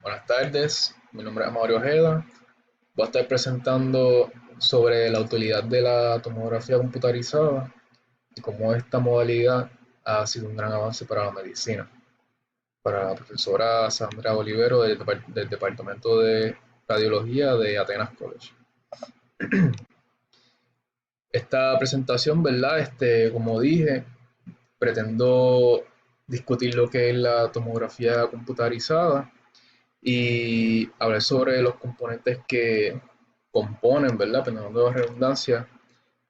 Buenas tardes, mi nombre es Mario Ojeda. Voy a estar presentando sobre la utilidad de la tomografía computarizada y cómo esta modalidad ha sido un gran avance para la medicina. Para la profesora Sandra Olivero del Departamento de Radiología de Atenas College. Esta presentación, ¿verdad? Como dije, pretendo discutir lo que es la tomografía computarizada y hablar sobre los componentes que componen, ¿verdad? Perdón la redundancia,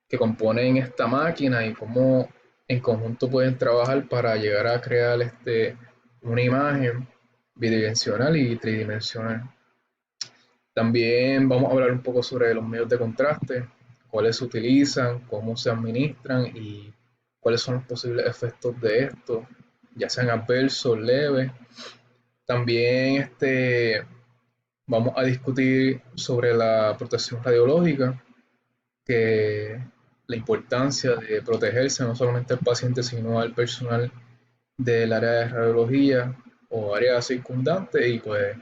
que componen esta máquina y cómo en conjunto pueden trabajar para llegar a crear una imagen bidimensional y tridimensional. También vamos a hablar un poco sobre los medios de contraste, cuáles se utilizan, cómo se administran y cuáles son los posibles efectos de esto, ya sean adversos, leves. También vamos a discutir sobre la protección radiológica, que la importancia de protegerse no solamente al paciente, sino al personal del área de radiología o área circundante. Y pues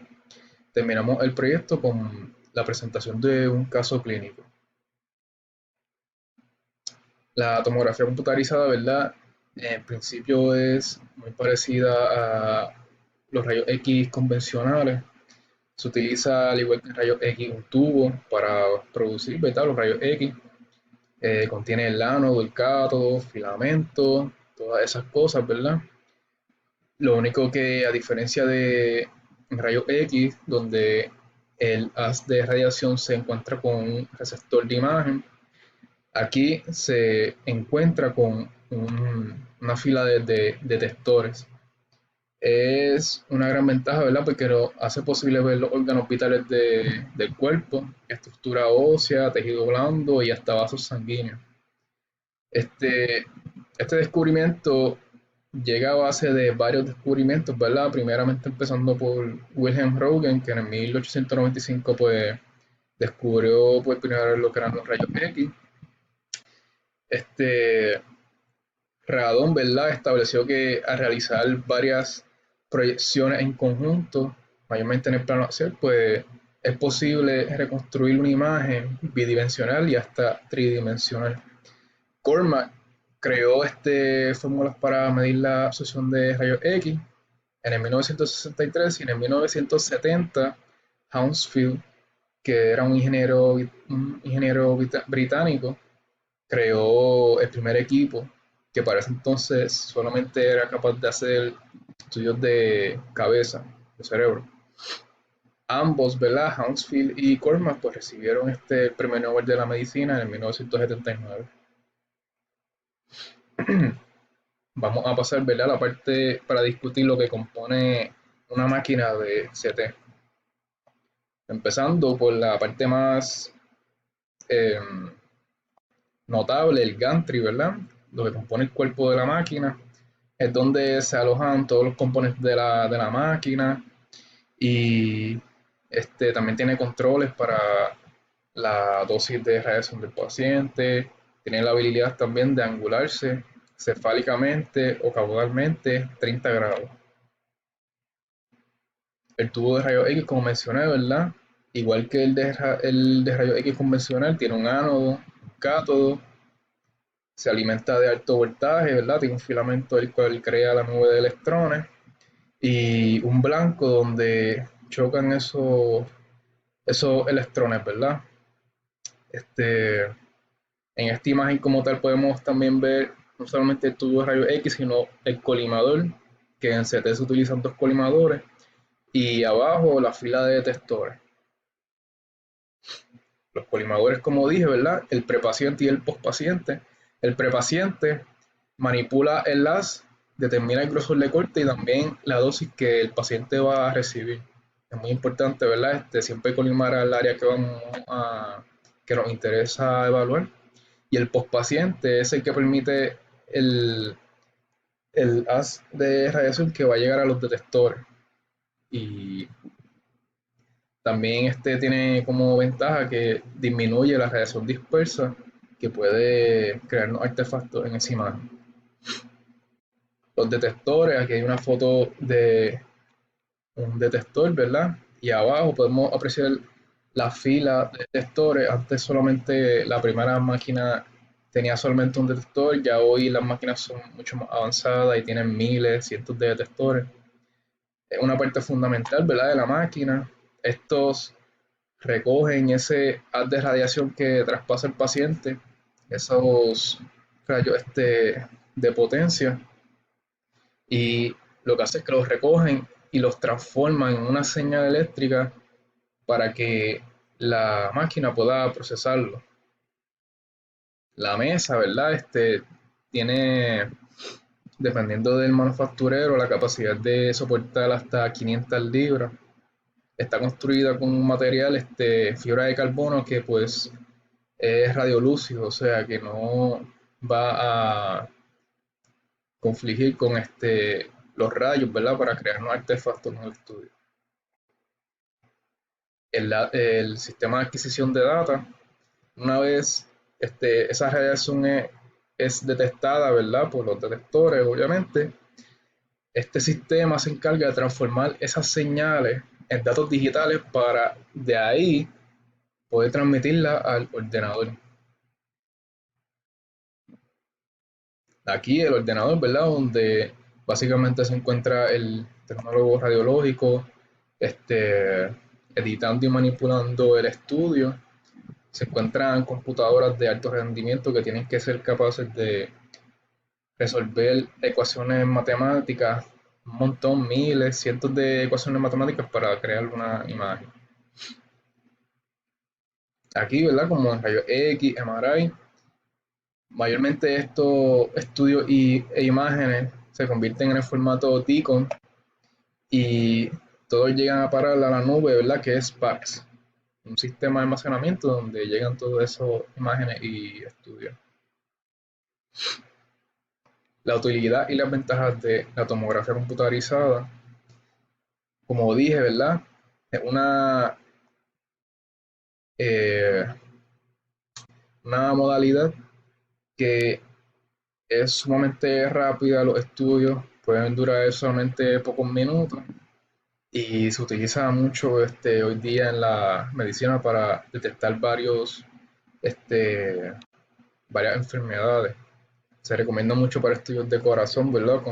terminamos el proyecto con la presentación de un caso clínico. La tomografía computarizada, ¿verdad? En principio es muy parecida a los rayos X convencionales. Se utiliza, al igual que el rayo X, un tubo para producir, ¿verdad?, los rayos X. Contiene el ánodo, el cátodo, filamento, todas esas cosas, ¿verdad? Lo único que, a diferencia de rayos X, donde el haz de radiación se encuentra con un receptor de imagen, aquí se encuentra con una fila de detectores. Es una gran ventaja, ¿verdad? Porque nos hace posible ver los órganos vitales del cuerpo, estructura ósea, tejido blando y hasta vasos sanguíneos. Este, este descubrimiento llega a base de varios descubrimientos, ¿verdad? Primeramente empezando por Wilhelm Röntgen, que en 1895 pues, descubrió por primera vez lo que eran los rayos X. Este, Radon, ¿verdad?, estableció que al realizar varias proyecciones en conjunto, mayormente en el plano axial, pues es posible reconstruir una imagen bidimensional y hasta tridimensional. Cormac creó fórmulas para medir la absorción de rayos X en el 1963 y en el 1970 Hounsfield, que era un ingeniero británico, creó el primer equipo que para ese entonces solamente era capaz de hacer estudios de cabeza, de cerebro. Ambos, ¿verdad? Hounsfield y Cormac, pues recibieron este premio Nobel de la Medicina en el 1979. Vamos a pasar, ¿verdad?, a la parte para discutir lo que compone una máquina de CT. Empezando por la parte más eh, notable, el gantry, ¿verdad? Lo que compone el cuerpo de la máquina. Es donde se alojan todos los componentes de la máquina y también tiene controles para la dosis de radiación del paciente, tiene la habilidad también de angularse cefálicamente o caudalmente 30 grados. El tubo de rayos X, como mencioné, ¿verdad? Igual que el de rayos X convencional, tiene un ánodo, un cátodo, se alimenta de alto voltaje, ¿verdad? Tiene un filamento el cual crea la nube de electrones y un blanco donde chocan esos electrones, ¿verdad? Este, en esta imagen como tal podemos también ver no solamente el tubo de rayos X, sino el colimador, que en CT se utilizan dos colimadores, y abajo la fila de detectores. Los colimadores, como dije, ¿verdad? El prepaciente y el pospaciente. El prepaciente manipula el haz, determina el grosor de corte y también la dosis que el paciente va a recibir. Es muy importante, ¿verdad? Siempre colimar al área que nos interesa evaluar. Y el pospaciente es el que permite el, el haz de radiación que va a llegar a los detectores. Y también tiene como ventaja que disminuye la radiación dispersa que puede crearnos artefactos en esa imagen. Los detectores, aquí hay una foto un detector, ¿verdad? Y abajo podemos apreciar la fila de detectores. Antes solamente la primera máquina tenía solamente un detector, ya hoy las máquinas son mucho más avanzadas y tienen miles, cientos de detectores. Es una parte fundamental, ¿verdad?, de la máquina. Estos recogen ese haz de radiación que traspasa el paciente, esos rayos de potencia, y lo que hace es que los recogen y los transforman en una señal eléctrica para que la máquina pueda procesarlo. La mesa, ¿verdad? Tiene, dependiendo del manufacturero, la capacidad de soportar hasta 500 libras. Está construida con un material, fibra de carbono, que pues es radiolúcido, o sea que no va a confligir con los rayos, ¿verdad? Para crear unos artefactos en el estudio. El sistema de adquisición de data, una vez esa radiación es detectada, ¿verdad? Por los detectores, obviamente, este sistema se encarga de transformar esas señales en datos digitales para de ahí poder transmitirla al ordenador. Aquí el ordenador, ¿verdad? Donde básicamente se encuentra el tecnólogo radiológico, este, editando y manipulando el estudio. Se encuentran computadoras de alto rendimiento que tienen que ser capaces de resolver ecuaciones matemáticas, un montón, miles, cientos de ecuaciones matemáticas para crear una imagen. Aquí, ¿verdad? Como en rayos X, MRI, mayormente estos estudios e imágenes se convierten en el formato TICON y todos llegan a parar a la nube, ¿verdad? Que es PAX, un sistema de almacenamiento donde llegan todas esas imágenes y estudios. La utilidad y las ventajas de la tomografía computarizada, como dije, ¿verdad? Es eh, una modalidad que es sumamente rápida, los estudios pueden durar solamente pocos minutos y se utiliza mucho hoy día en la medicina para detectar este, varias enfermedades. Se recomienda mucho para estudios de corazón, ¿verdad?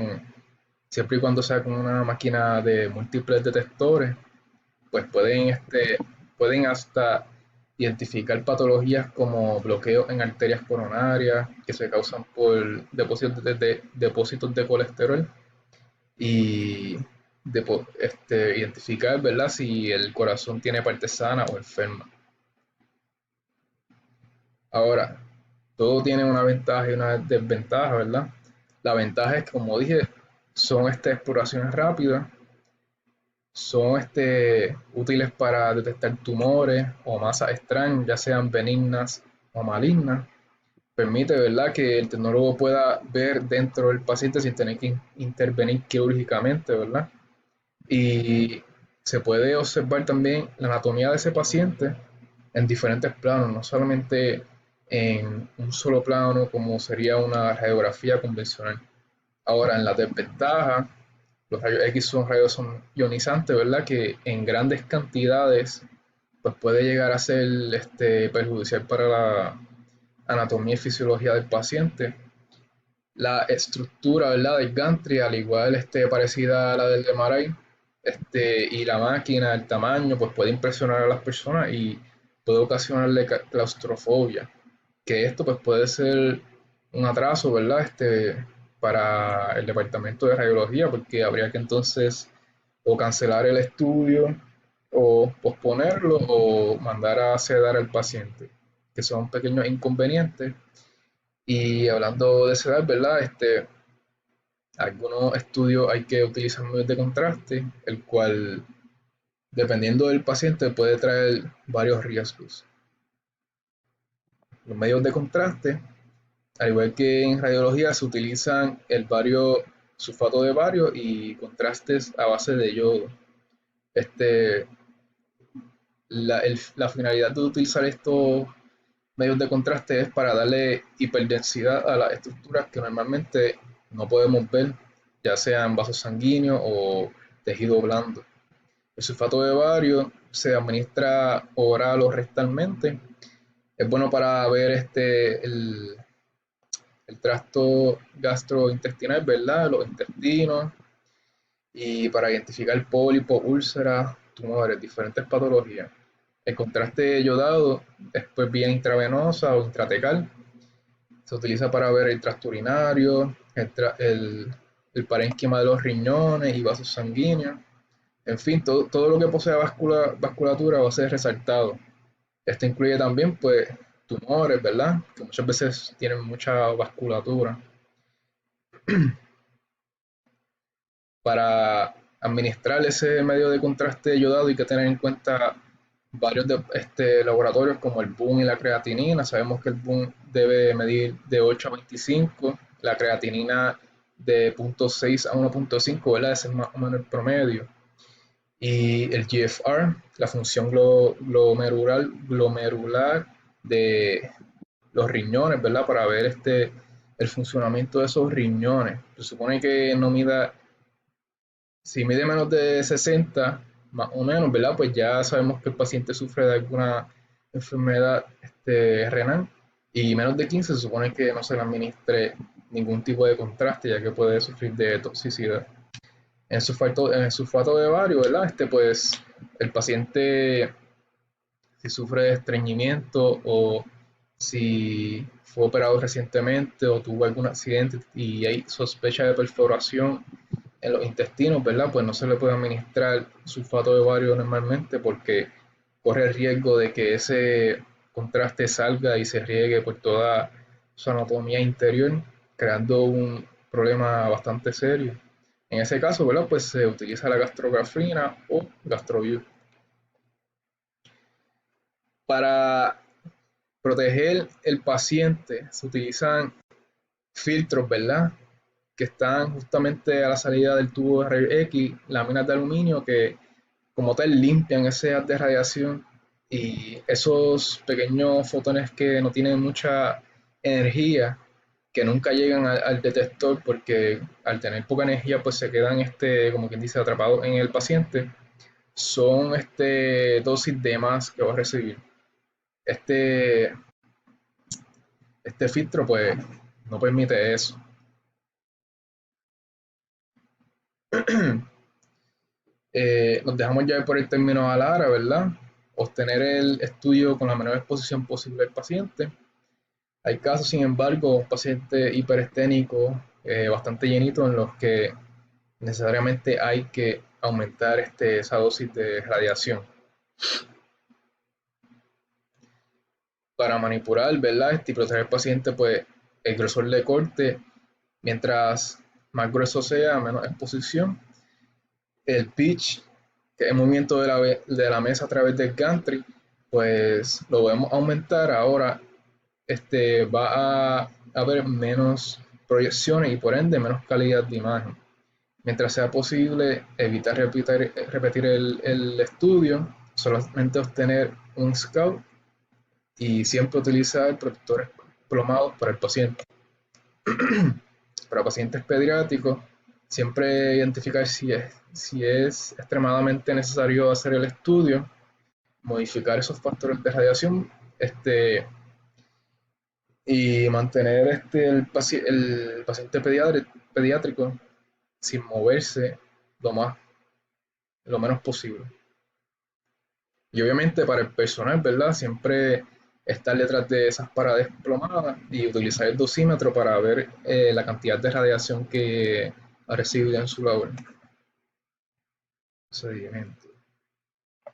Siempre y cuando sea con una máquina de múltiples detectores, pues pueden hasta identificar patologías como bloqueos en arterias coronarias que se causan por depósitos de colesterol y identificar, ¿verdad?, si el corazón tiene parte sana o enferma. Ahora, todo tiene una ventaja y una desventaja, ¿verdad? La ventaja es que, como dije, son exploraciones rápidas, son útiles para detectar tumores o masas extrañas, ya sean benignas o malignas. Permite, ¿verdad?, que el tecnólogo pueda ver dentro del paciente sin tener que intervenir quirúrgicamente, ¿verdad? Y se puede observar también la anatomía de ese paciente en diferentes planos, no solamente en un solo plano como sería una radiografía convencional. Ahora, en la desventaja, los rayos X son rayos ionizantes, ¿verdad? Que en grandes cantidades pues puede llegar a ser perjudicial para la anatomía y fisiología del paciente. La estructura, ¿verdad?, del gantry, al igual parecida a la del MRI, y la máquina, el tamaño, pues puede impresionar a las personas y puede ocasionarle claustrofobia, que esto pues puede ser un atraso, ¿verdad?, para el departamento de radiología, porque habría que entonces o cancelar el estudio o posponerlo o mandar a sedar al paciente, que son pequeños inconvenientes. Y hablando de sedar, ¿verdad? Algunos estudios hay que utilizar medios de contraste, el cual, dependiendo del paciente, puede traer varios riesgos. Los medios de contraste, al igual que en radiología, se utilizan el bario, sulfato de bario y contrastes a base de yodo. Este, la finalidad de utilizar estos medios de contraste es para darle hiperdensidad a las estructuras que normalmente no podemos ver, ya sean vasos sanguíneos o tejido blando. El sulfato de bario se administra oral o rectalmente. Es bueno para ver el tracto gastrointestinal, ¿verdad? Los intestinos y para identificar pólipos, úlceras, tumores, diferentes patologías. El contraste yodado es pues vía intravenosa o intratecal. Se utiliza para ver el tracto urinario, el parénquima de los riñones y vasos sanguíneos. En fin, todo lo que posea vasculatura va a ser resaltado. Esto incluye también, pues, tumores, ¿verdad? Que muchas veces tienen mucha vasculatura. Para administrar ese medio de contraste yodado hay que tener en cuenta varios laboratorios como el BUN y la creatinina. Sabemos que el BUN debe medir de 8 a 25, la creatinina de 0.6 a 1.5, ¿verdad? Ese es más o menos el promedio. Y el GFR, la función glomerular de los riñones, ¿verdad? Para ver el funcionamiento de esos riñones. Se supone que no mida, si mide menos de 60, más o menos, ¿verdad? Pues ya sabemos que el paciente sufre de alguna enfermedad renal. Y menos de 15 se supone que no se le administre ningún tipo de contraste, ya que puede sufrir de toxicidad. En sulfato de bario, ¿verdad? Pues el paciente, si sufre de estreñimiento o si fue operado recientemente o tuvo algún accidente y hay sospecha de perforación en los intestinos, ¿verdad? Pues no se le puede administrar sulfato de bario normalmente porque corre el riesgo de que ese contraste salga y se riegue por toda su anatomía interior, creando un problema bastante serio. En ese caso, ¿verdad? Pues se utiliza la gastrografina o GastroView. Para proteger el paciente se utilizan filtros, ¿verdad? Que están justamente a la salida del tubo de rayos X, láminas de aluminio que como tal limpian ese haz de radiación y esos pequeños fotones que no tienen mucha energía, que nunca llegan al detector porque al tener poca energía pues se quedan, como quien dice, atrapados en el paciente, son dosis de más que va a recibir. Este, este filtro pues no permite eso. Nos dejamos ya por el término ALARA, ¿verdad? Obtener el estudio con la menor exposición posible del paciente. Hay casos, sin embargo, un paciente hiperesténico bastante llenito en los que necesariamente hay que aumentar esa dosis de radiación. Para manipular, ¿verdad? Y proteger al paciente, pues el grosor de corte, mientras más grueso sea, menos exposición. El pitch, que es el movimiento de la mesa a través del gantry, pues lo podemos aumentar. Ahora va a haber menos proyecciones y por ende menos calidad de imagen. Mientras sea posible, evitar repetir el estudio, solamente obtener un scout y siempre utilizar protectores plomados para el paciente. Para pacientes pediátricos, siempre identificar si es extremadamente necesario hacer el estudio, modificar esos factores de radiación, y mantener el paciente pediátrico sin moverse lo lo menos posible. Y obviamente para el personal, ¿verdad? Siempre estar detrás de esas paradas plomadas y utilizar el dosímetro para ver la cantidad de radiación que ha recibido en su labor. Seguimiento.